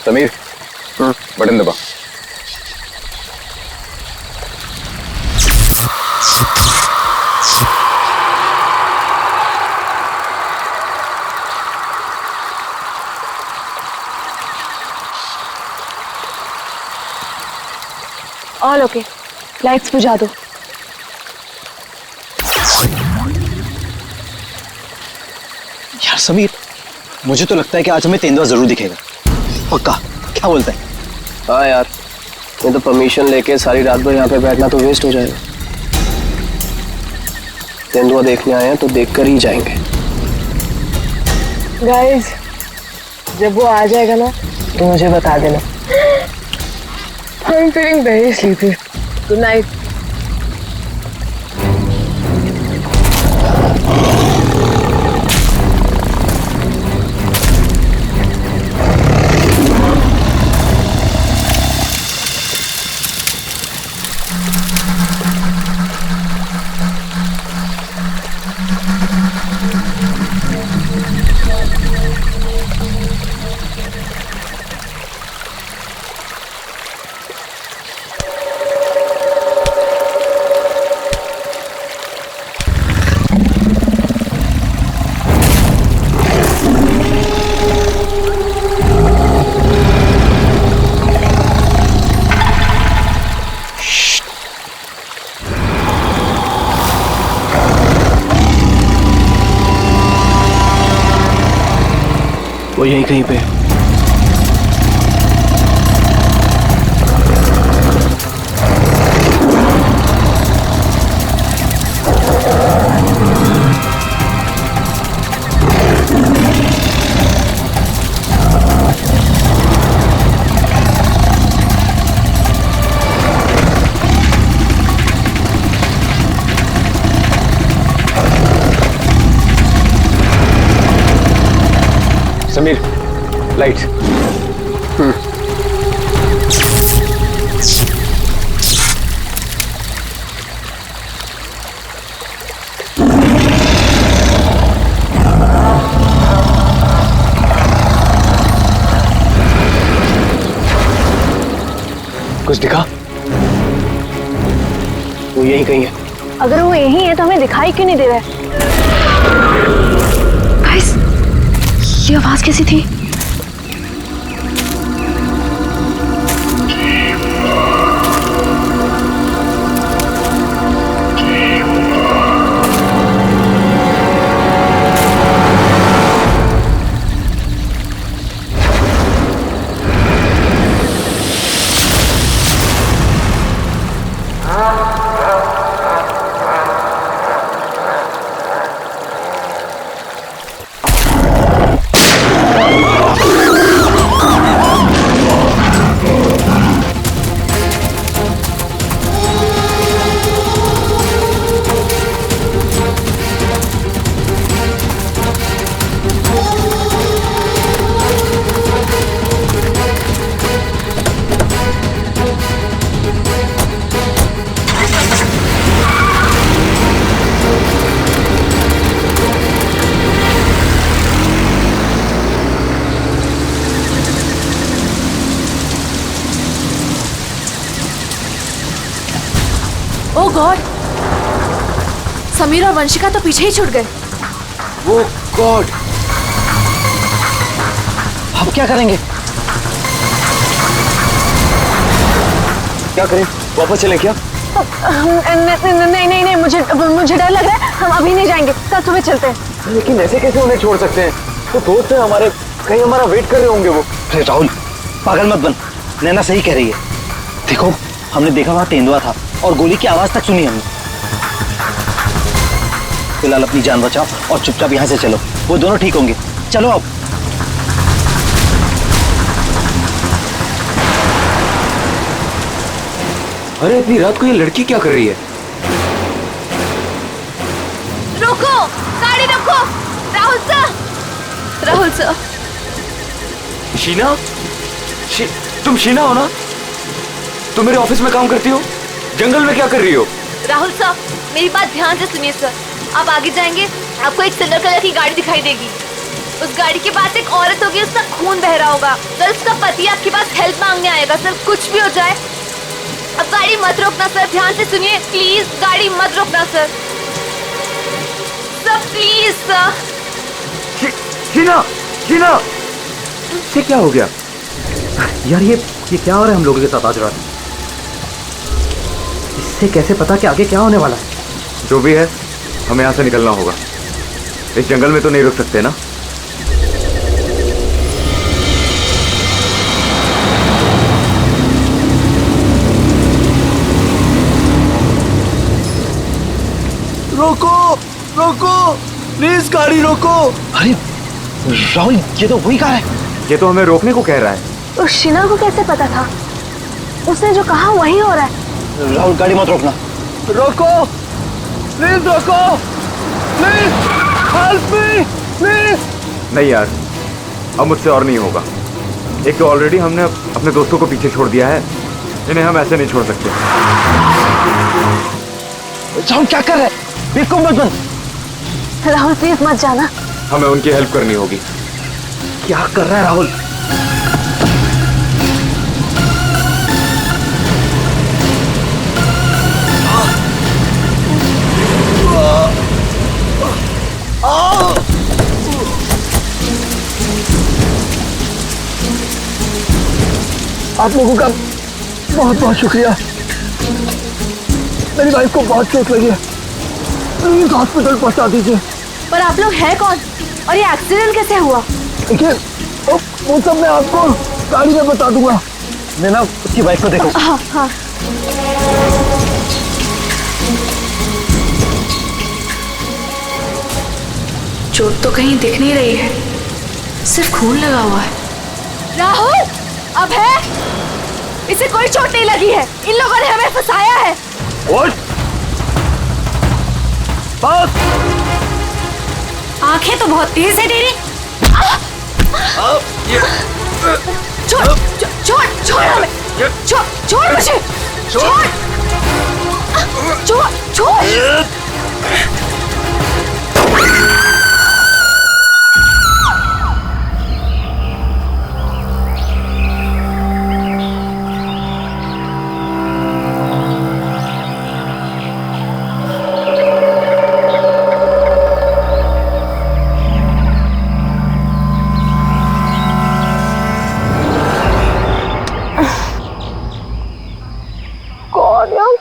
Sameer button दबा। All okay, lights बुझा दो। यार समीर, मुझे तो लगता है कि आज हमें तेंदुआ जरूर दिखेगा। पक्का? क्या बोलता है? हाँ यार, मैं तो परमिशन लेके सारी रात भर यहाँ पे बैठना तो वेस्ट हो जाएगा। तेंदुआ देखने आए हैं तो देख कर ही जाएंगे। गाइस, जब वो आ जाएगा ना तो मुझे बता देना। I'm feeling very sleepy. Good night. वो यहीं कहीं पे है। समीर, लाइट। कुछ दिखा? वो यहीं कहीं है। अगर वो यही है तो हमें दिखाई क्यों नहीं दे रहा है? गाइस, ये आवाज कैसी थी? ओह गॉड, समीर और वंशिका तो पीछे ही छूट गए। वो गॉड, अब क्या करेंगे? क्या करें? वापस चलें क्या? नहीं नहीं नहीं, मुझे डर लग रहा है। हम अभी नहीं जाएंगे, कल सुबह चलते हैं। लेकिन ऐसे कैसे उन्हें छोड़ सकते हैं? तो दोस्त हैं हमारे, कहीं हमारा वेट कर रहे होंगे वो। अरे राहुल, पागल मत बन। नैना सही कह रही है। देखो, हमने देखा वहां तेंदुआ था और गोली की आवाज तक सुनी हमने। फिलहाल अपनी जान बचाओ और चुपचाप यहाँ से चलो, वो दोनों ठीक होंगे। चलो अब। अरे इतनी रात को ये लड़की क्या कर रही है? रुको, गाड़ी रुको। Rahul sir, Rahul sir. शीना? तुम शीना हो ना? तुम मेरे ऑफिस में काम करती हो? जंगल में क्या कर रही हो? राहुल सर, मेरी बात ध्यान से सुनिए सर। आप आगे जाएंगे, आपको एक सिल्वर कलर की गाड़ी दिखाई देगी। उस गाड़ी के पास एक औरत होगी, उसका खून बह रहा होगा। सर उसका पति आपके पास हेल्प मांगने आएगा। सर कुछ भी हो जाए अब गाड़ी मत रोकना सर, ध्यान से सुनिए प्लीज, गाड़ी मत रोकना sir. Sir please sir. Sheena, Sheena, ये क्या हो गया यार? ये क्या हो रहा है हम लोगों के साथ आज रात? इससे कैसे पता कि आगे क्या होने वाला है? जो भी है हमें यहाँ से निकलना होगा। इस जंगल में तो नहीं रुक सकते ना। रोको, रोको, प्लीज गाड़ी रोको। अरे राहुल, ये तो वही कार है। ये तो हमें रोकने को कह रहा है। उस शीना को कैसे पता था? उसने जो कहा वही हो रहा है। राहुल गाड़ी मत रोकना। रोको, प्लीज रोको, प्लीज हेल्प मी, प्लीज। नहीं यार, अब मुझसे और नहीं होगा। एक तो ऑलरेडी हमने अपने दोस्तों को पीछे छोड़ दिया है, इन्हें हम ऐसे नहीं छोड़ सकते। राहुल क्या कर रहे हैं? बिल्कुल मत बंद। राहुल प्लीज मत जाना। हमें उनकी हेल्प करनी होगी। क्या कर रहा है राहुल? आप लोगों का बहुत बहुत शुक्रिया। मेरी वाइफ को बहुत चोट लगी है, प्लीज हॉस्पिटल पहुंचा दीजिए। पर आप लोग हैं कौन और ये एक्सीडेंट कैसे हुआ? देखिए वो सब मैं आपको गाड़ी में बता दूंगा। मैं ना उसकी वाइफ को देखो। हाँ हाँ। चोट तो कहीं दिख नहीं रही है, सिर्फ खून लगा हुआ है। राहुल, अब है, इसे कोई चोट नहीं लगी है। इन लोगों ने हमें फंसाया है। बस। आंखें तो बहुत तेज है तेरी। छोड़ छोड़ छोड़ हमें, छोड़ छोड़ मुझे, छोड़ छोड़ छोड़।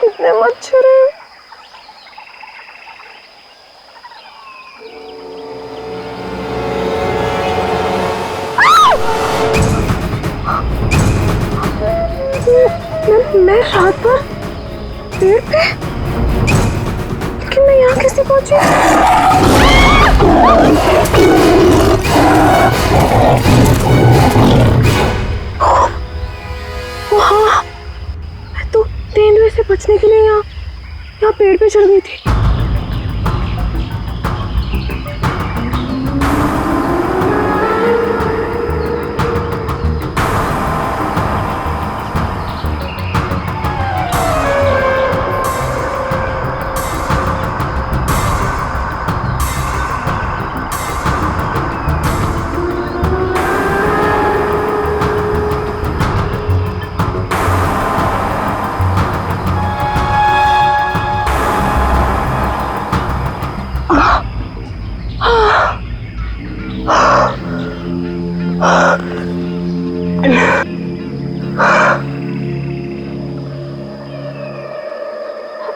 कितने मच्छर हैं। मैं रात पर पेड़ पे, लेकिन मैं यहाँ कैसे पहुंची? वहाँ मैं तो तेंदुए से बचने के लिए यहाँ पेड़ पे चढ़ गई थी।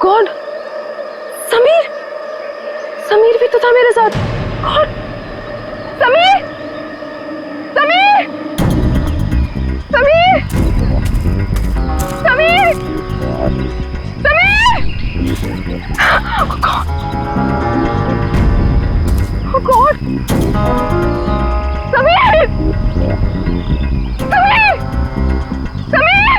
गॉड, समीर भी तो था मेरे साथ। God, Sameer, Sameer, Sameer, Sameer, Sameer. Oh God, oh God, Sameer, Sameer, Sameer.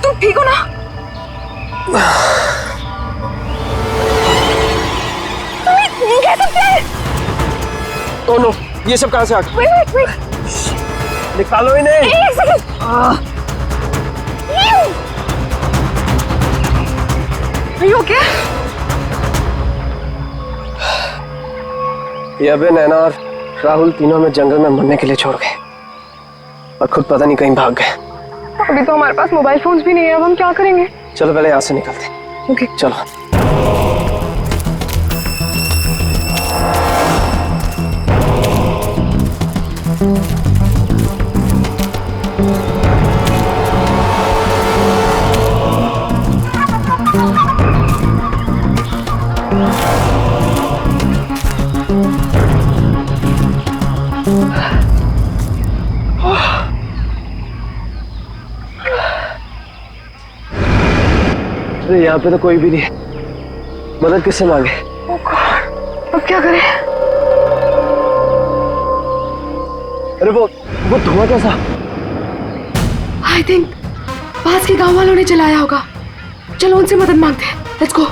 तुम ठीक हो ना? तुम ये कह सकते हैं? ओह नो, ये सब कहाँ से आ गया? वेट निकालो इन्हें। एक सेकंड। Are you okay? ये अबे नैना और राहुल तीनों में जंगल में मरने के लिए छोड़ गए और खुद पता नहीं कहीं भाग गए। अभी तो हमारे पास मोबाइल फोन्स भी नहीं है, अब हम क्या करेंगे? चलो पहले यहाँ से निकलते। ओके चलो। अरे यहाँ पे तो कोई भी नहीं है, मदद किससे मांगे? अब क्या करें? अरे वो धुआं कैसा? आई थिंक पास के गांव वालों ने चलाया होगा। चलो उनसे मदद मांगते हैं। Let's go.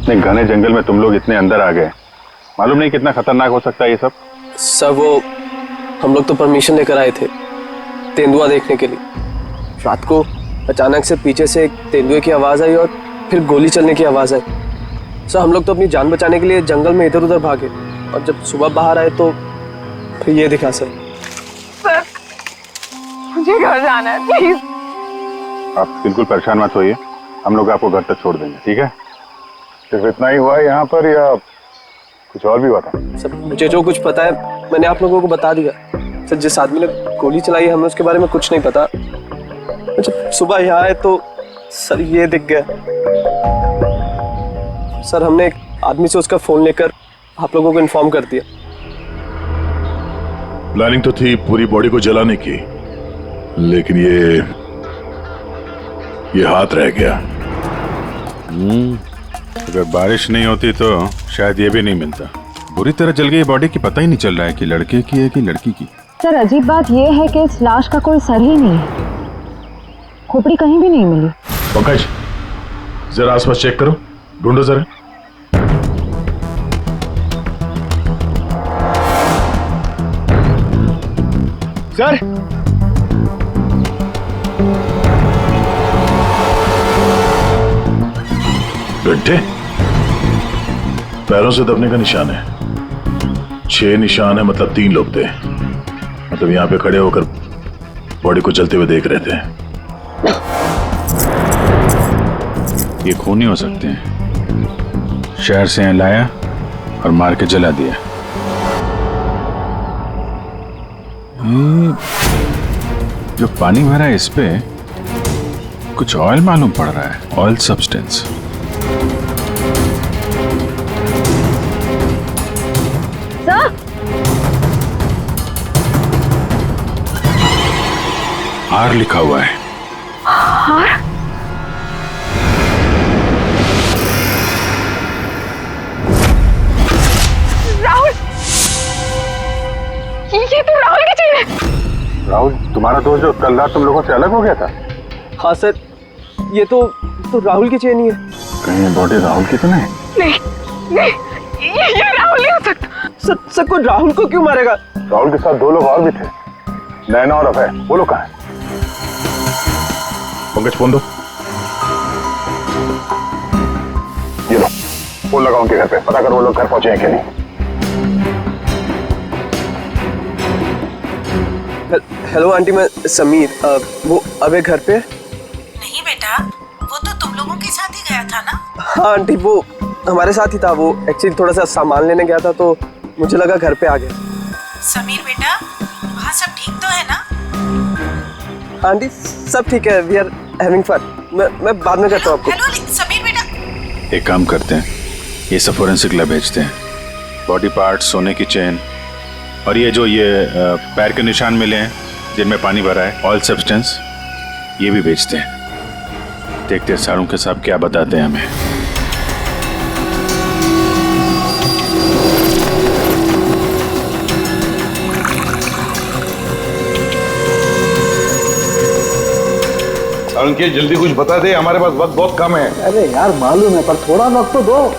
इतने घने जंगल में तुम लोग इतने अंदर आ गए, मालूम नहीं कितना खतरनाक हो सकता है ये सब। सर वो हम लोग तो परमिशन लेकर आए थे तेंदुआ देखने के लिए। रात को अचानक से पीछे से एक तेंदुए की आवाज आई और फिर गोली चलने की आवाज आई। सर हम लोग तो अपनी जान बचाने के लिए जंगल में इधर उधर भागे और जब सुबह बाहर आए तो फिर ये दिखा। सर मुझे घर जाना है, प्लीज। आप बिल्कुल परेशान मत होइए, हम लोग आपको घर तक छोड़ देंगे, ठीक है? सिर्फ इतना ही हुआ है यहाँ पर या कुछ और भी हुआ था? सर मुझे जो कुछ पता है मैंने आप लोगों को बता दिया। सर जिस आदमी ने गोली चलाई है हमें उसके बारे में कुछ नहीं पता। जब सुबह यहाँ आए तो सर ये दिख गया। सर हमने एक आदमी से उसका फोन लेकर आप लोगों को इन्फॉर्म कर दिया। प्लानिंग तो थी पूरी बॉडी को जलाने की, लेकिन ये हाथ रह गया। अगर बारिश नहीं होती तो शायद ये भी नहीं मिलता। बुरी तरह जल गई बॉडी की, पता ही नहीं चल रहा है कि लड़के की है कि लड़की की। सर अजीब बात यह है कि इस लाश का कोई सर ही नहीं है, खोपड़ी कहीं भी नहीं मिली। पंकज जरा आसपास चेक करो, ढूंढो जरा। सर गड्ढे, पैरों से दबने का निशान है। 6 निशान है, मतलब 3 लोग थे। मतलब यहाँ पे खड़े होकर बॉडी को जलते हुए देख रहे थे। ये खूनी हो सकते हैं। शहर से यहाँ लाया और मार के जला दिया। जो पानी भरा है इस पे कुछ ऑयल मालूम पड़ रहा है, ऑयल सब्सटेंस। आर लिखा हुआ है। आर? राहुल, ये तो राहुल की चेन है। राहुल तुम्हारा दोस्त जो कल रात तुम लोगों से अलग हो गया था? हाँ सर ये तो राहुल की चेन ही है। कहीं बॉडी राहुल की तो नहीं? नहीं, ये राहुल नहीं हो सकता। सर कोई राहुल को क्यों मारेगा? राहुल के साथ 2 लोग और भी थे, नैना और अभय। वो लोग कहाँ हैं? पंकज फोन दो। ये लो, फोन लगाओ उनके घर पे, पता करो वो लोग घर पहुंचे हैं कि नहीं। हेलो आंटी, मैं समीर। वो अबे घर पे? नहीं बेटा, वो तो तुम लोगों के साथ ही गया था ना? हाँ आंटी वो हमारे साथ ही था। वो एक्चुअली थोड़ा सा सामान लेने गया था तो मुझे लगा घर पे आ गया। समीर बेटा, वहाँ सब ठीक तो है ना? आंटी सब ठीक है, वी आर हैविंग फन। मैं बाद में करता हूँ आपको। हेलो समीर बेटा। एक काम करते हैं, ये सब फोरेंसिक लैब भेजते हैं। बॉडी पार्ट, सोने की चेन और ये जो पैर के निशान मिले हैं जिनमें पानी भरा है, ऑयल सब्सटेंस, ये भी भेजते हैं। देखते हैं सारुण के साहब क्या बताते हैं हमें। सारुण के जल्दी कुछ बता दे, हमारे पास वक्त बहुत कम है। अरे यार मालूम है, पर थोड़ा वक्त तो दो।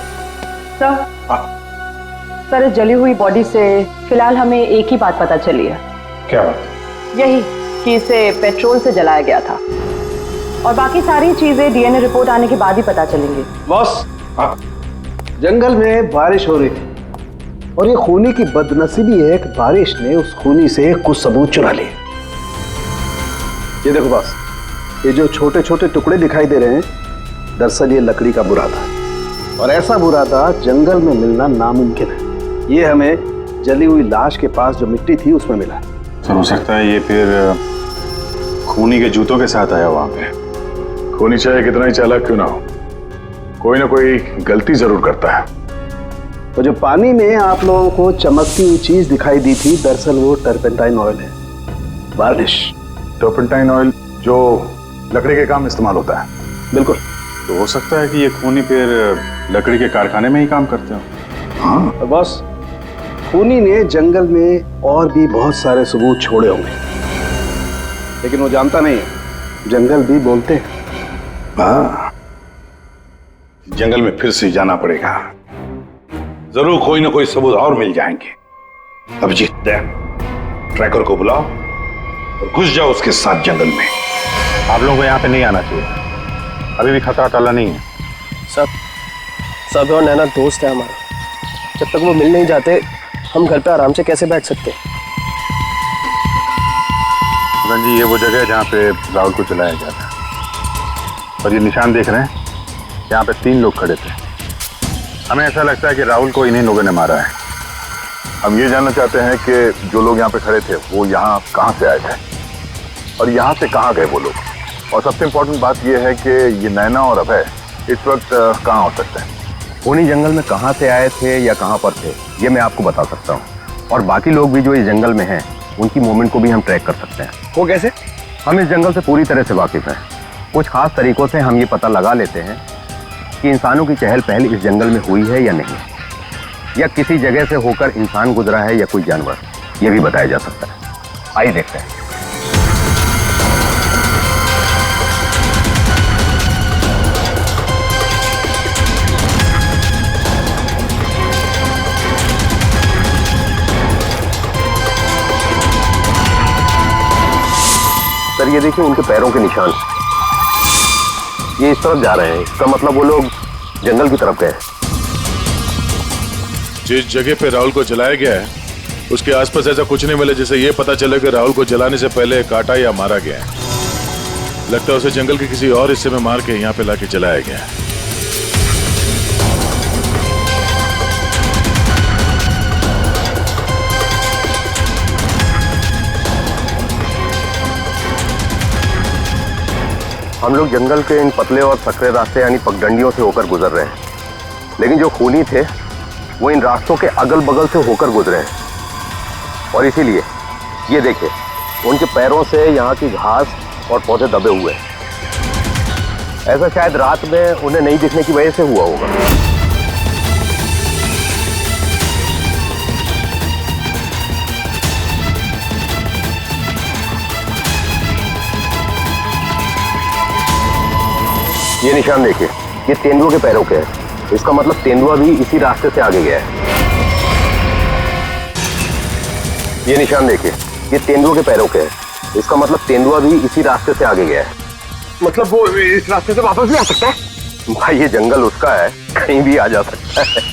सर, इस जली हुई बॉडी से फिलहाल हमें एक ही बात पता चली है। क्या बात? यही कि इसे पेट्रोल से जलाया गया था, और बाकी सारी चीजें डीएनए रिपोर्ट आने के बाद ही पता चलेंगी। बॉस, जंगल में बारिश हो रही थी और ये खूनी की बदनसीबी है कि बारिश ने उस खूनी से कुछ सबूत चुरा लिए। ये देखो बॉस, ये जो छोटे छोटे टुकड़े दिखाई दे रहे हैं, दरअसल ये लकड़ी का बुरादा, और ऐसा बुरादा जंगल में मिलना नामुमकिन है। ये हमें जली हुई लाश के पास जो मिट्टी थी उसमें मिला। तो हो सकता है ये फिर खूनी के जूतों के साथ आया वहां पे। खूनी चाहे कितना ही चालाक क्यों ना हो, कोई ना कोई गलती जरूर करता है। तो जो पानी में आप लोगों को चमकती हुई चीज दिखाई दी थी, दरअसल वो टर्पेंटाइन ऑयल है, वार्निश। टर्पेंटाइन ऑयल जो लकड़ी के काम इस्तेमाल होता है? बिल्कुल। तो हो सकता है कि ये खूनी फिर लकड़ी के कारखाने में ही काम करते हो। हाँ बस, खूनी ने जंगल में और भी बहुत सारे सबूत छोड़े होंगे, लेकिन वो जानता नहीं है जंगल भी बोलते हैं। हाँ, जंगल में फिर से जाना पड़ेगा, जरूर कोई ना कोई सबूत और मिल जाएंगे। अभिजीत, ट्रैकर को बुलाओ और घुस जाओ उसके साथ जंगल में। आप लोगों को यहाँ पे नहीं आना चाहिए, अभी भी खतरा टला नहीं है। सब और नैना दोस्त है हमारा, जब तक वो मिल नहीं जाते हम घर पे आराम से कैसे बैठ सकते? जी, ये वो जगह है जहाँ पे राहुल को चलाया गया था, और ये निशान देख रहे हैं, यहाँ पे 3 लोग खड़े थे। हमें ऐसा लगता है कि राहुल को इन्हीं लोगों ने मारा है। हम ये जानना चाहते हैं कि जो लोग यहाँ पे खड़े थे वो यहाँ कहाँ से आए थे और यहाँ से कहाँ गए वो लोग, और सबसे इम्पोर्टेंट बात ये है कि ये नैना और अभय इस वक्त कहाँ हो सकते हैं। खूनी जंगल में कहाँ से आए थे या कहाँ पर थे ये मैं आपको बता सकता हूँ, और बाकी लोग भी जो इस जंगल में हैं उनकी मूवमेंट को भी हम ट्रैक कर सकते हैं। वो कैसे? हम इस जंगल से पूरी तरह से वाकिफ हैं। कुछ खास तरीकों से हम ये पता लगा लेते हैं कि इंसानों की चहल पहल इस जंगल में हुई है या नहीं, या किसी जगह से होकर इंसान गुजरा है या कोई जानवर, ये भी बताया जा सकता है। आइए देखते हैं। सर, ये देखिए उनके पैरों के निशान, ये इस तरफ जा रहे हैं। इसका मतलब वो लोग जंगल की तरफ गए। जिस जगह पे राहुल को जलाया गया है उसके आसपास ऐसा कुछ नहीं मिला जिससे ये पता चले कि राहुल को जलाने से पहले काटा या मारा गया है। लगता है उसे जंगल के किसी और हिस्से में मार के यहाँ पे लाके जलाया गया है। हम लोग जंगल के इन पतले और सकरे रास्ते यानी पगडंडियों से होकर गुजर रहे हैं, लेकिन जो खूनी थे वो इन रास्तों के अगल बगल से होकर गुजरे हैं, और इसीलिए ये देखिए उनके पैरों से यहाँ की घास और पौधे दबे हुए हैं। ऐसा शायद रात में उन्हें नहीं दिखने की वजह से हुआ होगा। ये निशान देखिए, ये तेंदुआ के पैरों के हैं। इसका मतलब तेंदुआ भी इसी रास्ते से आगे गया है। ये निशान देखिए, ये तेंदुआ के पैरों के हैं। इसका मतलब तेंदुआ भी इसी रास्ते से आगे गया है। मतलब वो इस रास्ते से वापस भी आ सकता है? भाई ये जंगल उसका है, कहीं भी आ जा सकता है।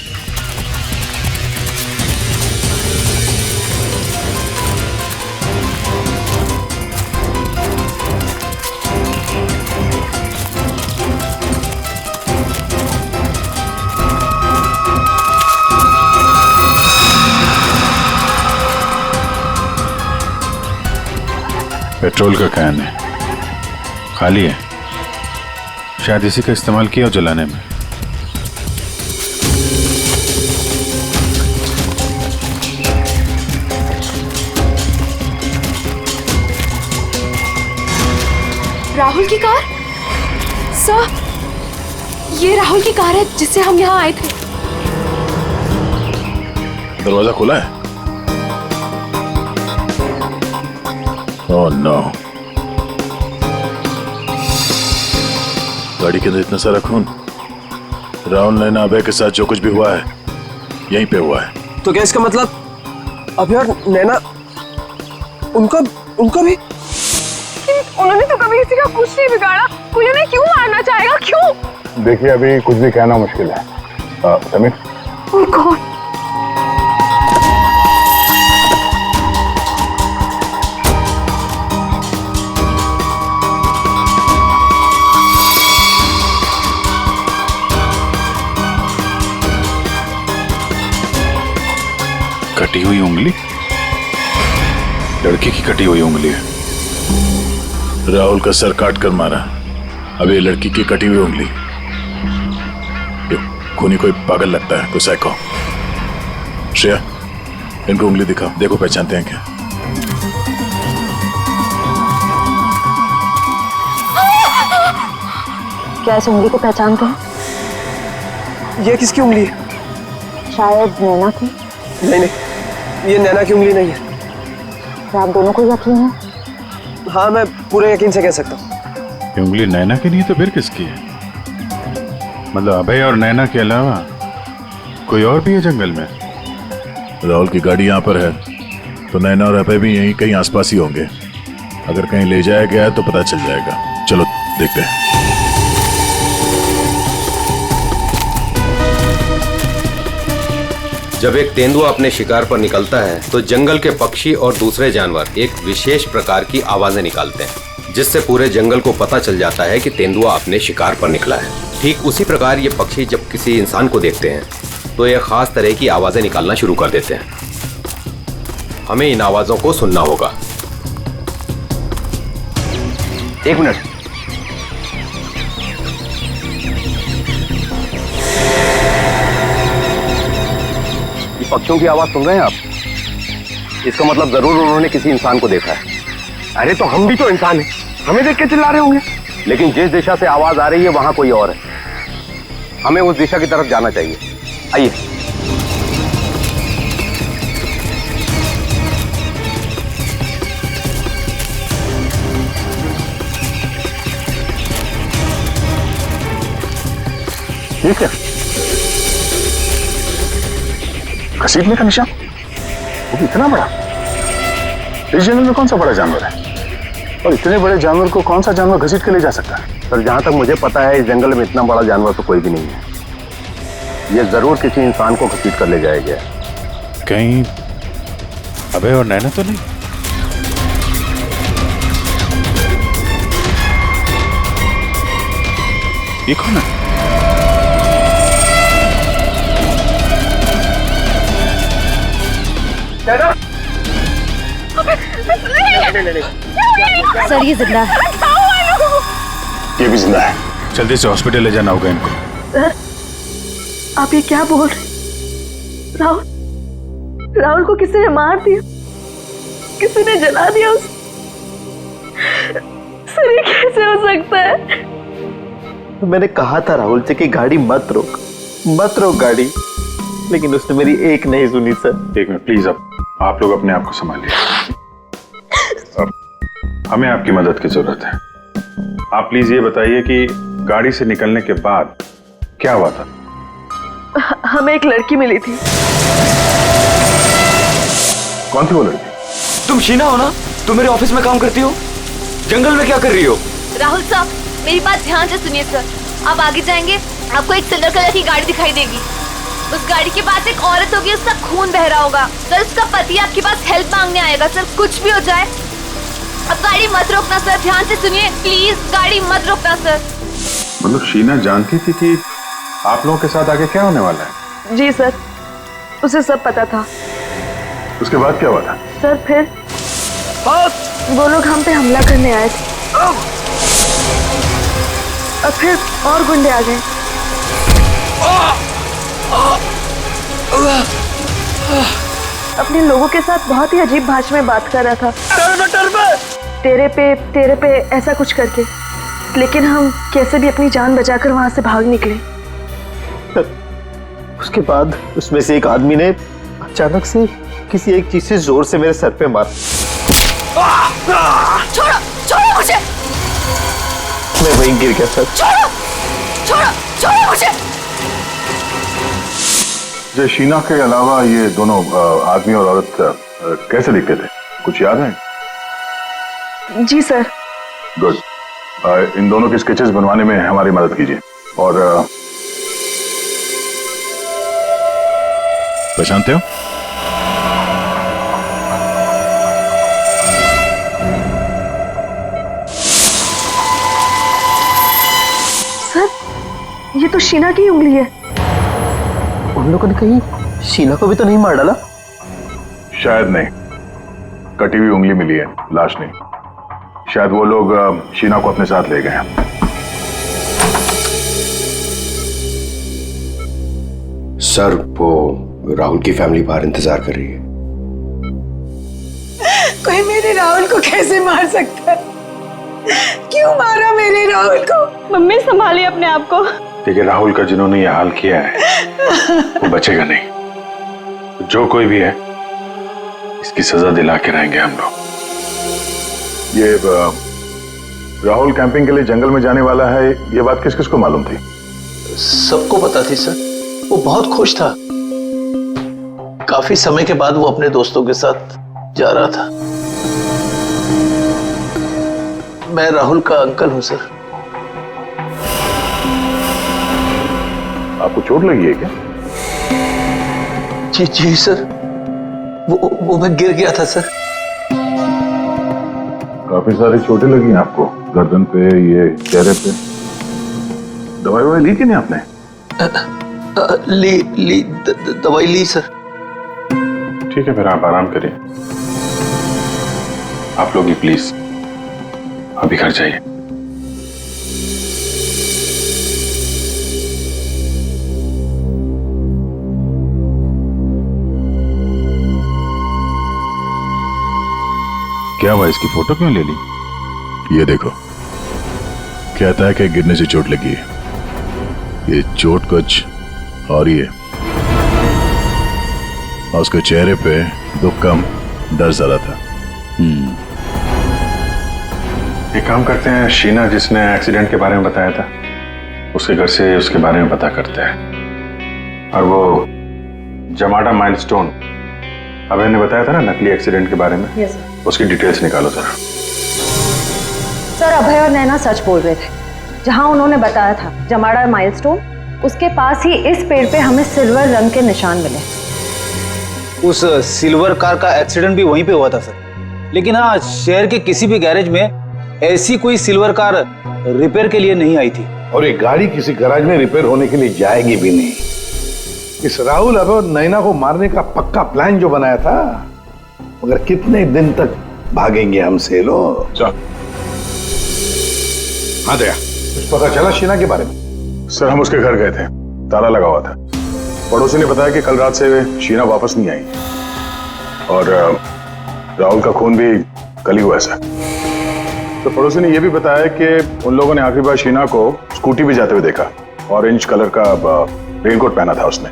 पेट्रोल का कैन है, खाली है। शायद इसी का इस्तेमाल किया हो जलाने में। राहुल की कार? सर, ये राहुल की कार है जिससे हम यहाँ आए थे। दरवाजा खुला है? Oh no. गाड़ी के अंदर इतना सारा खून। राहुल नैना अभय के साथ जो कुछ भी हुआ है यहीं पे हुआ है। तो क्या इसका मतलब अभय और नैना, उनका भी? उन्होंने तो कभी किसी का कुछ नहीं बिगाड़ा, कोई उन्हें क्यों मारना चाहेगा, क्यों? देखिए अभी कुछ भी कहना मुश्किल है। समीर, और कौन? कटी हुई उंगली? लड़की की कटी हुई उंगली है। राहुल का सर काट कर मारा, अब ये लड़की की कटी हुई उंगली। ये खूनी कोई पागल लगता है, कोई साइको। श्रेया, इनको उंगली दिखाओ, देखो पहचानते हैं क्या। क्या इस उंगली को पहचानते हैं? ये किसकी उंगली है? शायद नैना की। नहीं, ये नैना की उंगली नहीं है। क्या आप दोनों को यकीन है? हाँ, मैं पूरे यकीन से कह सकता हूँ। ये उंगली नैना की नहीं तो फिर किसकी है? मतलब अभय और नैना के अलावा कोई और भी है जंगल में? राहुल की गाड़ी यहाँ पर है तो नैना और अभय भी यहीं कहीं आसपास ही होंगे। अगर कहीं ले जाया गया है तो पता चल जाएगा। चलो देखते हैं। जब एक तेंदुआ अपने शिकार पर निकलता है तो जंगल के पक्षी और दूसरे जानवर एक विशेष प्रकार की आवाजें निकालते हैं, जिससे पूरे जंगल को पता चल जाता है कि तेंदुआ अपने शिकार पर निकला है। ठीक उसी प्रकार ये पक्षी जब किसी इंसान को देखते हैं तो ये खास तरह की आवाजें निकालना शुरू कर देते हैं। हमें इन आवाजों को सुनना होगा। एक मिनट। पक्षियों की आवाज सुन रहे हैं आप? इसका मतलब जरूर उन्होंने किसी इंसान को देखा है। अरे तो हम भी तो इंसान हैं, हमें देख के चिल्ला रहे होंगे। लेकिन जिस दिशा से आवाज आ रही है वहां कोई और है। हमें उस दिशा की तरफ जाना चाहिए। आइए। ठीक है, घसीटने का निशान, वो भी इतना बड़ा। इस जंगल में कौन सा बड़ा जानवर है? और इतने बड़े जानवर को कौन सा जानवर घसीट के ले जा सकता है? सर, जहां तक मुझे पता है इस जंगल में इतना बड़ा जानवर तो कोई भी नहीं है। ये जरूर किसी इंसान को घसीट कर ले जाया गया। कहीं अभय और नैना तो नहीं? ये कौन है? सर, ये जिंदा है। ये भी जिंदा है। जल्दी से हॉस्पिटल ले जाना होगा इनको। सर, आप ये क्या बोल रहे? राहुल को किसी ने मार दिया, किसी ने जला दिया उसे। सर, ये कैसे हो सकता है? मैंने कहा था राहुल से कि गाड़ी मत रोक गाड़ी, लेकिन उसने मेरी एक नहीं सुनी सर। एक मिनट प्लीज, अब आप लोग अपने आप को संभालिए। अब हमें आपकी मदद की जरूरत है। आप प्लीज ये बताइए कि गाड़ी से निकलने के बाद क्या हुआ था? हमें एक लड़की मिली थी। कौन थी वो लड़की? तुम शीना हो ना? तुम मेरे ऑफिस में काम करती हो? जंगल में क्या कर रही हो? राहुल साहब, मेरी बात ध्यान से सुनिए सर। आप आगे जाएंगे, आपको एक सिल्वर कलर की गाड़ी दिखाई देगी। उस गाड़ी के पास एक औरत होगी, उसका खून बह रहा होगा। सर, उसका पति आपके पास हेल्प मांगने आएगा। सर, कुछ भी हो जाए अब गाड़ी मत रोकना सर। ध्यान से सुनिए प्लीज, गाड़ी मत रोकना सर। मतलब शीना जानती थी कि आप लोगों के साथ आगे क्या होने वाला है? जी सर, उसे सब पता था। उसके बाद क्या हुआ था? सर, फिर बस वो लोग हम पे हमला करने आए थे और फिर और गुंडे आ गए। अपने लोगों के साथ बहुत ही अजीब भाषा में बात कर रहा था, तेरे पे ऐसा कुछ करके। लेकिन हम कैसे भी अपनी जान बचाकर वहां से भाग निकले। उसके बाद उसमें से एक आदमी ने अचानक से किसी एक चीज से जोर से मेरे सर पे मारा। छोड़ो मुझे। मैं वहीं गिर गया सर। छोड़ो मुझे। जो शीना के अलावा ये दोनों आदमी और औरत कैसे दिखते थे, कुछ याद है? जी सर। गुड। इन दोनों के स्केचेस बनवाने में हमारी मदद कीजिए। और पहचानते हो? सर, ये तो शीना की उंगली है। उन लोगों ने कहीं शीना को भी तो नहीं मार डाला? शायद नहीं, कटी हुई उंगली मिली है, लाश नहीं। शायद वो लोग शीना को अपने साथ ले गए हैं। सर, वो राहुल की फैमिली बाहर इंतजार कर रही है। कोई मेरे राहुल को कैसे मार सकता है? क्यों मारा मेरे राहुल को? मम्मी संभालिए अपने आप को। देखिए, राहुल का जिन्होंने ये हाल किया है वो बचेगा नहीं। जो कोई भी है इसकी सजा दिला के रहेंगे हम लोग। ये राहुल कैंपिंग के लिए जंगल में जाने वाला है, ये बात किस किस को मालूम थी? सबको पता थी सर। वो बहुत खुश था। काफी समय के बाद वो अपने दोस्तों के साथ जा रहा था। मैं राहुल का अंकल हूं सर। आपको चोट लगी है क्या? जी सर, वो मैं गिर गया था सर। काफी सारी चोटें लगी हैं आपको, गर्दन पे, ये चेहरे पे। दवाई ली कि नहीं आपने? दवाई ली सर। ठीक है, फिर आप आराम करिए। आप लोग ही प्लीज अभी घर जाइए। क्या हुआ, इसकी फोटो क्यों ले ली? ये देखो, कहता है कि गिरने से चोट लगी है। ये चोट कुछ और ही है। और उसके चेहरे पे दुख कम, डर ज्यादा था। एक काम करते हैं, शीना जिसने एक्सीडेंट के बारे में बताया था उसके घर से उसके बारे में पता करते हैं। और वो जमाडा माइलस्टोन अभय ने बताया था ना, नकली एक्सीडेंट के बारे में। Yes sir. उसकी डिटेल्स निकालो जरा। सर, अभय और नैना सच बोल रहे थे। जहां उन्होंने बताया था जमाड़ा माइलस्टोन, उसके पास ही इस पेड़ पे हमें सिल्वर रंग के निशान मिले। उस सिल्वर कार का एक्सीडेंट भी वहीं पे हुआ था सर। लेकिन हाँ, शहर के किसी भी गैरेज में ऐसी कोई सिल्वर कार रिपेयर के लिए नहीं आई थी। और ये गाड़ी किसी गैराज में रिपेयर होने के लिए जाएगी भी नहीं। इस राहुल अब नैना को मारने का पक्का प्लान जो बनाया था, मगर कितने दिन तक भागेंगे हमसे लोग। चल। हाँ दया, कुछ पता चला शीना के बारे में? सर, हम उसके घर गए थे, ताला लगा हुआ था। पड़ोसी ने बताया कि कल रात से शीना वापस नहीं आई और राहुल का खून भी कल ही हुआ है सर। तो पड़ोसी ने यह भी बताया कि उन लोगों ने आखिरी बार शीना को स्कूटी भी जाते हुए देखा। ऑरेंज कलर का रेनकोट पहना था उसने।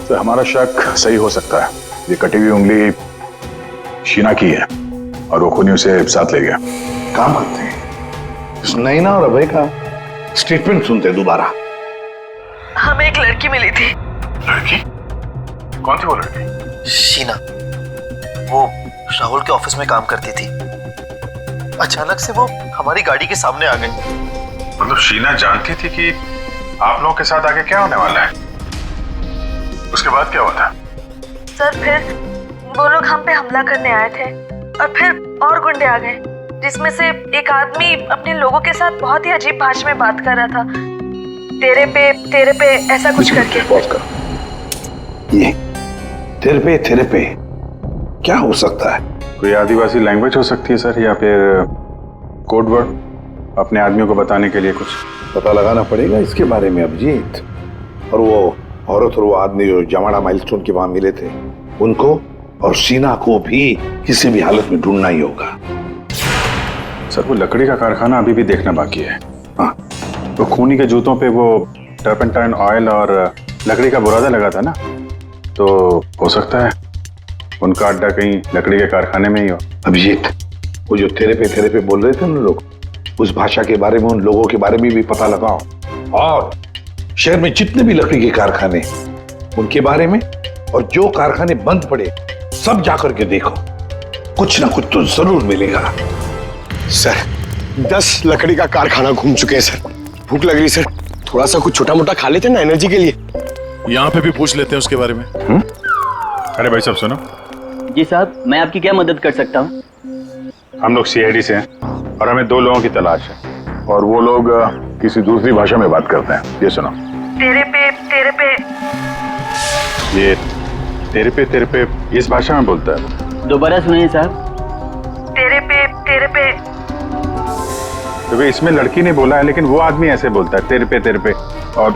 तो हमारा शक सही हो सकता है, ये कटी हुई उंगली शीना की है और वो खूनी उसे साथ ले गया। काम करते हैं, इस नैना और अभय का स्टेटमेंट सुनते दोबारा। हमें एक लड़की मिली थी। लड़की? कौन थी वो लड़की? शीना। वो राहुल के ऑफिस में काम करती थी। अचानक से वो हमारी गाड़ी के सामने आ गई। मतलब शीना जानती थी कि आप लोगों के साथ आगे क्या होने वाला है? उसके बाद क्या हुआ था? सर, फिर वो लोग हम पे हमला करने आए थे और फिर और गुंडे आ गए, जिसमें से एक आदमी अपने लोगों के साथ बहुत ही अजीब भाषा में बात कर रहा था, तेरे पे ऐसा कुछ करके। ये तेरे पे क्या हो सकता है? कोई आदिवासी लैंग्वेज हो सकती है सर, या फिर कोड वर्ड अपने आदमियों को बताने के लिए कुछ? पता लगाना पड़ेगा इसके बारे में अभिजीत। और वो औरत और वो आदमी जो जमाड़ा माइलस्टोन के वहां मिले थे, उनको और शीना को भी किसी भी हालत में ढूंढना ही होगा। सर वो लकड़ी का कारखाना अभी भी देखना बाकी है। हाँ, तो खूनी के जूतों पे वो टर्पेंटाइन ऑयल और लकड़ी का बुरादा लगा था ना, तो हो सकता है उनका अड्डा कहीं लकड़ी के कारखाने में ही हो। अभिजीत, वो जो तेरे पे बोल रहे थे ना लोग, उस भाषा के बारे में, उन लोगों के बारे में भी पता लगाओ, और शहर में जितने भी लकड़ी के कारखाने उनके बारे में, और जो कारखाने बंद पड़े सब जाकर के देखो, कुछ ना कुछ तो जरूर मिलेगा। सर 10 लकड़ी का कारखाना घूम चुके हैं सर। भूख लग रही सर, थोड़ा सा कुछ छोटा मोटा खा लेते ना एनर्जी के लिए। यहाँ पे भी पूछ लेते हैं उसके बारे में। अरे भाई साहब सुनो। जी साहब, मैं आपकी क्या मदद कर सकता हूँ? हम लोग सीआईडी से हैं और हमें 2 लोगों की तलाश है, और वो लोग किसी दूसरी भाषा में बात करते हैं। ये सुनो। तेरे पे ये तेरे पे इस भाषा में बोलता है। दोबारा सुनिए साहब। तेरे पे तो भाई इसमें लड़की ने बोला है, लेकिन वो आदमी ऐसे बोलता है तेरे पे। और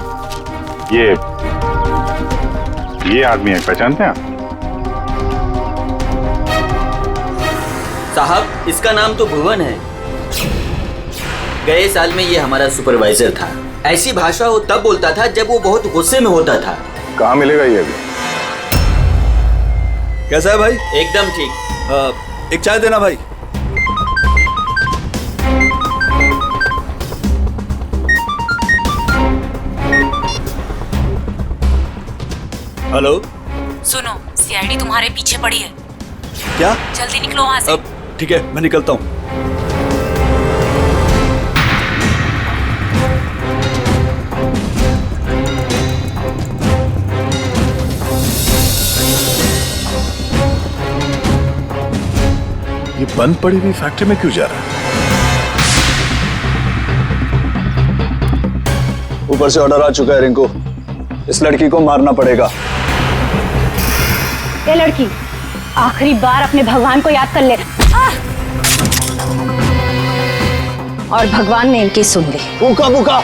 ये आदमी है, पहचानते हैं आप? साहब इसका नाम तो भुवन है। गए साल में ये हमारा सुपरवाइजर था। ऐसी भाषा वो तब बोलता था जब वो बहुत गुस्से में होता था। कहाँ मिलेगा ये अभी? कैसा है भाई? एकदम ठीक। एक चाय देना भाई। हेलो, सुनो, सीआईडी तुम्हारे पीछे पड़ी है। क्या? जल्दी निकलो वहां से। ठीक है, मैं निकलता हूँ। ये बंद पड़ी हुई फैक्ट्री में क्यों जा रहा है? ऊपर से ऑर्डर आ चुका है रिंकू, इस लड़की को मारना पड़ेगा। ये लड़की आखिरी बार अपने भगवान को याद कर ले। और भगवान ने इनकी सुन ली। भूखा भूखा।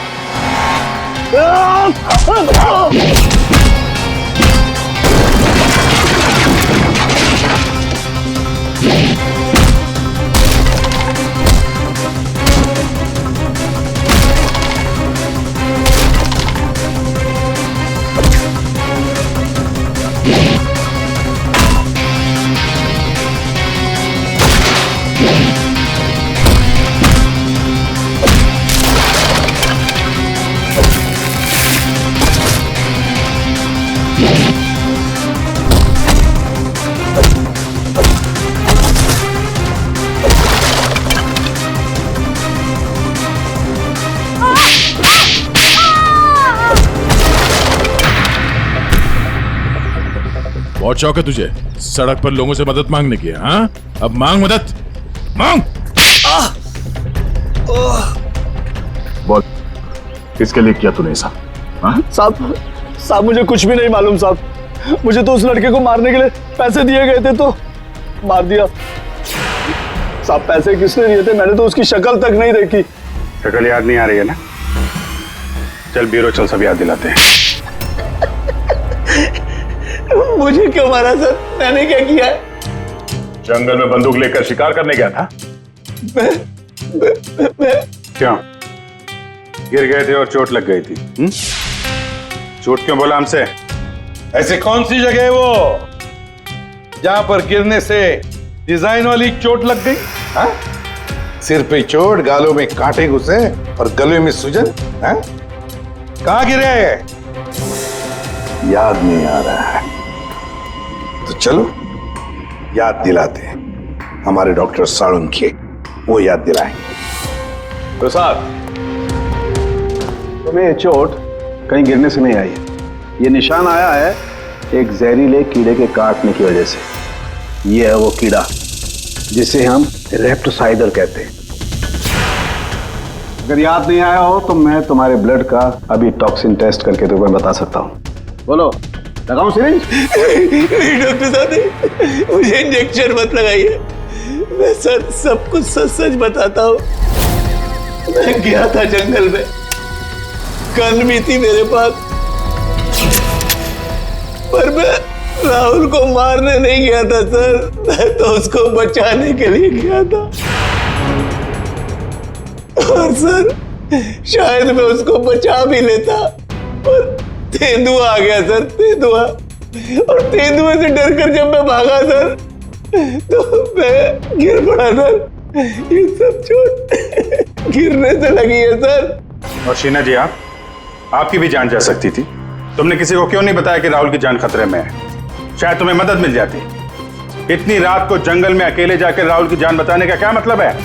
बहुत शौक है तुझे सड़क पर लोगों से मदद मांगने की? हाँ, अब मांग मदद, मांग। बोल, किसके लिए किया तूने ऐसा? साहब मुझे कुछ भी नहीं मालूम साहब। मुझे तो उस लड़के को मारने के लिए पैसे दिए गए थे तो मार दिया। साहब पैसे किसने दिए थे? मैंने तो उसकी शक्ल तक नहीं देखी। शक्ल याद नहीं आ रही है ना? चल ब्यूरो चल, सब याद दिलाते हैं। मुझे क्यों मारा सर? मैंने क्या किया है? जंगल में बंदूक लेकर शिकार करने गया था। क्यों? गिर गए थे और चोट लग गई थी। चोट क्यों बोला हमसे? ऐसे कौन सी जगह है वो जहां पर गिरने से डिजाइन वाली चोट लग गई? हाँ? सिर पे चोट, गालों में कांटे घुसे और गले में सूजन। हाँ? कहां गिरे? याद नहीं आ रहा है तो चलो याद दिलाते हैं। हमारे डॉक्टर साळुंखे वो याद दिलाएंगे। प्रसाद, तुम्हें ये चोट कहीं गिरने से नहीं आई है। ये निशान आया है एक जहरीले कीड़े के काटने की वजह से। ये है वो कीड़ा जिसे हम रेप्टोसाइडर कहते हैं। अगर याद नहीं आया हो तो मैं तुम्हारे ब्लड का अभी टॉक्सिन टेस्ट करके तुम्हें बता सकता हूँ। बोलो, लगाऊं सिरिंज? डॉक्टर साहब मुझे इंजेक्शन मत लगाइए। मैं सर सब कुछ सच सच बताता हूँ। मैं गया था जंगल में, गन भी थी मेरे पास, पर मैं राहुल को मारने नहीं गया था सर, मैं तो उसको बचाने के लिए गया था। और सर शायद मैं उसको बचा भी लेता, पर तेंदुआ आ गया सर, तेंदुआ। और तेंदुए से डरकर जब मैं भागा सर, तो मैं गिर पड़ा सर। ये सब चोट गिरने से लगी है सर। और शीना जी, आपकी भी जान जा सकती थी। तुमने किसी को क्यों नहीं बताया कि राहुल की जान खतरे में है? शायद तुम्हें मदद मिल जाती। इतनी रात को जंगल में अकेले जाकर राहुल की जान बचाने का क्या मतलब है?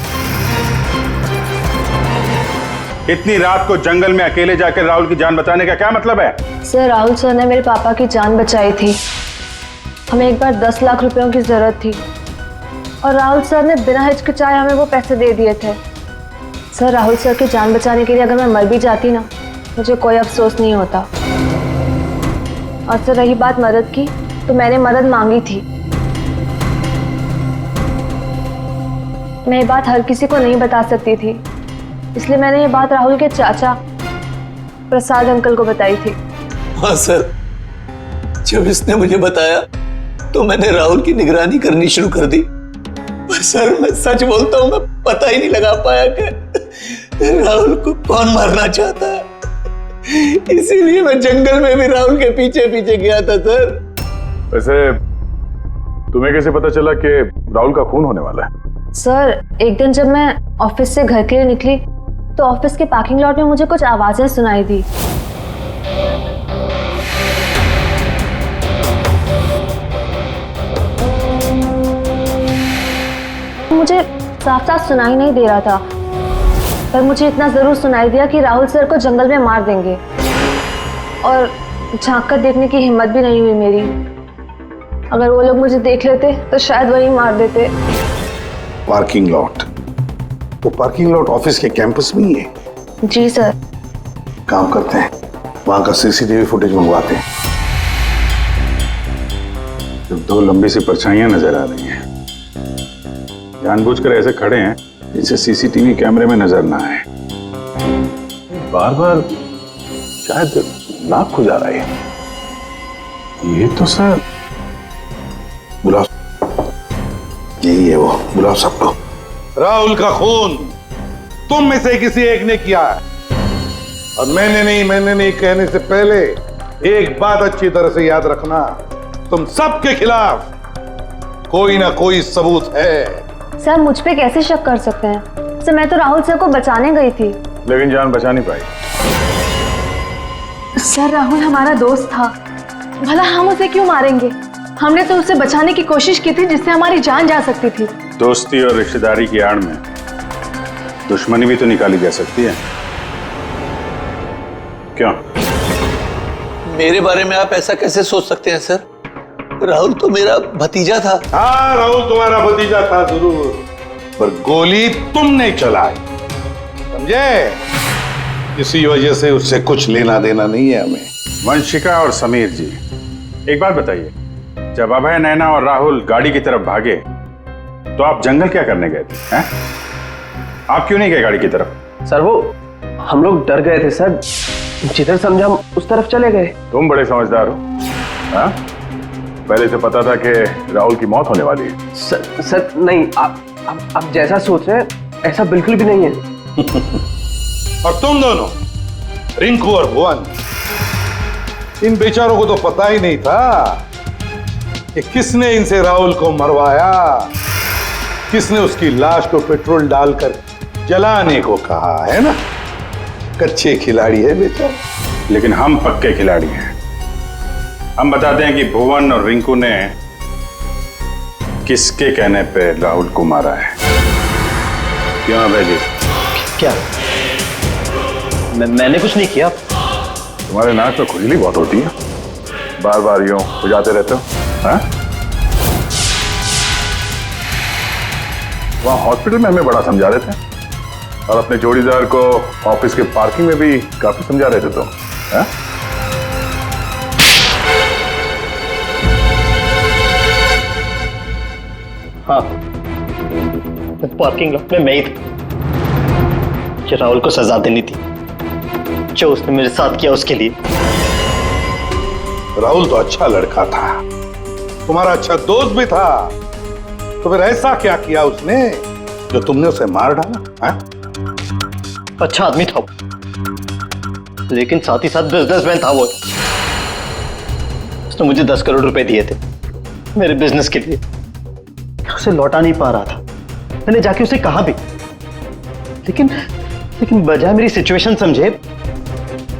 इतनी रात को जंगल में अकेले जाकर राहुल की जान बचाने का क्या मतलब है? सर, राहुल सर ने मेरे पापा की जान बचाई थी। हमें एक बार 10 लाख रुपयों की जरूरत थी और राहुल सर ने बिना हिचकिचाए हमें वो पैसे दे दिए थे। सर, राहुल सर की जान बचाने के लिए अगर मैं मर भी जाती ना, मुझे कोई अफसोस नहीं होता। और सर, रही बात मदद की, तो मैंने मदद मांगी थी। मैं ये बात हर किसी को नहीं बता सकती थी, इसलिए मैंने ये बात राहुल के चाचा प्रसाद अंकल को बताई थी। हाँ सर, जब इसने मुझे बताया तो मैंने राहुल की निगरानी करनी शुरू कर दी। पर सर, मैं सच बोलता हूँ, मैं पता ही नहीं लगा पाया कि राहुल को कौन मारना चाहता है। इसीलिए मैं जंगल में भी राहुल के पीछे पीछे गया था सर। वैसे तुम्हें कैसे पता चला कि राहुल का खून होने वाला है? सर, एक दिन जब मैं ऑफिस से घर के लिए निकली तो ऑफिस के पार्किंग लॉट में मुझे कुछ आवाजें सुनाई दी। मुझे साफ साफ सुनाई नहीं दे रहा था, पर मुझे इतना जरूर सुनाई दिया कि राहुल सर को जंगल में मार देंगे। और झांक कर देखने की हिम्मत भी नहीं हुई मेरी। अगर वो लोग मुझे देख लेते तो शायद वही मार देते। Parking lot? वो पार्किंग लॉट ऑफिस के कैंपस में ही है? जी सर। काम करते हैं, वहां का सीसीटीवी फुटेज मंगवाते हैं। तो 2 लंबी सी परछाइयां नजर आ रही हैं। जानबूझकर ऐसे खड़े हैं जिससे सीसीटीवी कैमरे में नजर ना आए। बार बार शायद नाक खुजा रहा है। ये तो सर, बुलाओ, यही है वो, बुलाओ सबको। राहुल का खून तुम में से किसी एक ने किया है, और मैंने नहीं कहने से पहले एक बात अच्छी तरह से याद रखना, तुम सबके खिलाफ कोई ना कोई सबूत है। सर, मुझ पे कैसे शक कर सकते हैं? सर, मैं तो राहुल सर को बचाने गई थी। लेकिन जान बचा नहीं पाई। सर, राहुल हमारा दोस्त था, भला हम उसे क्यों मारेंगे? हमने तो उसे बचाने की कोशिश की थी जिससे हमारी जान जा सकती थी। दोस्ती और रिश्तेदारी की आड़ में दुश्मनी भी तो निकाली जा सकती है, क्यों? मेरे बारे में आप ऐसा कैसे सोच सकते हैं सर? राहुल तो मेरा भतीजा था। हाँ, राहुल तुम्हारा भतीजा था जरूर, पर गोली तुमने चलाई, समझे? इसी वजह से उससे कुछ लेना देना नहीं है हमें। वंशिका और समीर जी, एक बात बताइए, जब अभय, नैना और राहुल गाड़ी की तरफ भागे तो आप जंगल क्या करने गए थे? हैं? आप क्यों नहीं गए गाड़ी की तरफ? सर, वो हम लोग डर गए थे सर, जिधर समझा हम उस तरफ चले गए। तुम बड़े समझदार हो। हाँ? पहले से पता था कि राहुल की मौत होने वाली है। सर नहीं, आप जैसा सोच रहे हैं ऐसा बिल्कुल भी नहीं है। और तुम दोनों, रिंकू और भुवन, इन बेचारों को तो पता ही नहीं था कि किसने इनसे राहुल को मरवाया, किसने उसकी लाश को पेट्रोल डालकर जलाने को कहा, है ना? कच्चे खिलाड़ी है बेचारा। लेकिन हम पक्के खिलाड़ी हैं। हम बताते हैं कि भुवन और रिंकू ने किसके कहने पे राहुल को मारा है। क्यों अभय जी? क्या? मैंने कुछ नहीं किया। तुम्हारे नाक में खुजली बहुत होती है, बार बार यूं खुजाते रहते हो। हाँ? वहां हॉस्पिटल में हमें बड़ा समझा रहे थे, और अपने जोड़ीदार को ऑफिस के पार्किंग में भी काफी समझा रहे थे तुम। हाँ? हाँ, पार्किंग लॉट में मैं ही था। कि राहुल को सजा देनी थी जो उसने मेरे साथ किया उसके लिए। राहुल तो अच्छा लड़का था, तुम्हारा अच्छा दोस्त भी था, तो फिर ऐसा क्या किया उसने जो तुमने उसे मार डाला? हा? अच्छा आदमी था वो, लेकिन साथ ही साथ बिजनेसमैन था वो। उसने मुझे 10 करोड़ रुपए दिए थे मेरे बिजनेस के लिए। उसे लौटा नहीं पा रहा था। मैंने जाके उसे कहा भी, लेकिन बजाय मेरी सिचुएशन समझे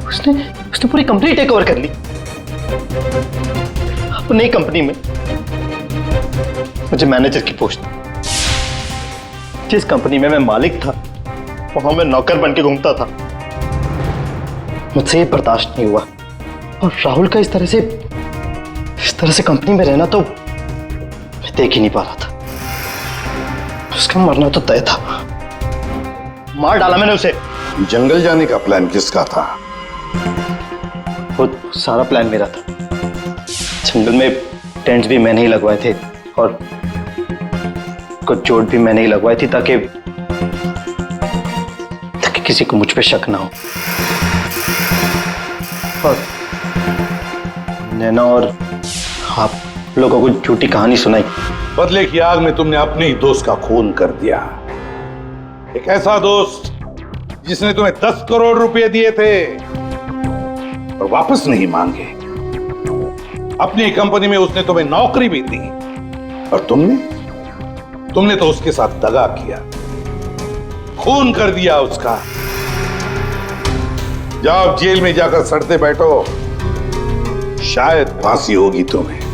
उसने पूरी कंपनी टेक ओवर कर ली। अब नई कंपनी में मुझे मैनेजर की पोस्ट। जिस कंपनी में मैं मालिक था वहां मैं नौकर बन के घूमता था। मुझसे ये बर्दाश्त नहीं हुआ, और राहुल का इस तरह से कंपनी में रहना तो मैं देख ही नहीं पा रहा था। उसका मरना तो तय था। मार डाला मैंने उसे। जंगल जाने का प्लान किसका था? वो सारा प्लान मेरा था। जंगल में टेंट्स भी मैंने ही लगवाए थे और कुछ चोट भी मैंने ही लगवाई थी ताकि किसी को मुझ पे शक ना हो। और नैना और आप लोगों को झूठी कहानी सुनाई। बदले की आग में तुमने अपने ही दोस्त का खून कर दिया। एक ऐसा दोस्त जिसने तुम्हें 10 करोड़ रुपए दिए थे और वापस नहीं मांगे। अपनी कंपनी में उसने तुम्हें नौकरी भी दी और तुमने तो उसके साथ दगा किया, खून कर दिया उसका। जाओ जेल में जाकर सड़ते बैठो, शायद फांसी होगी तुम्हें।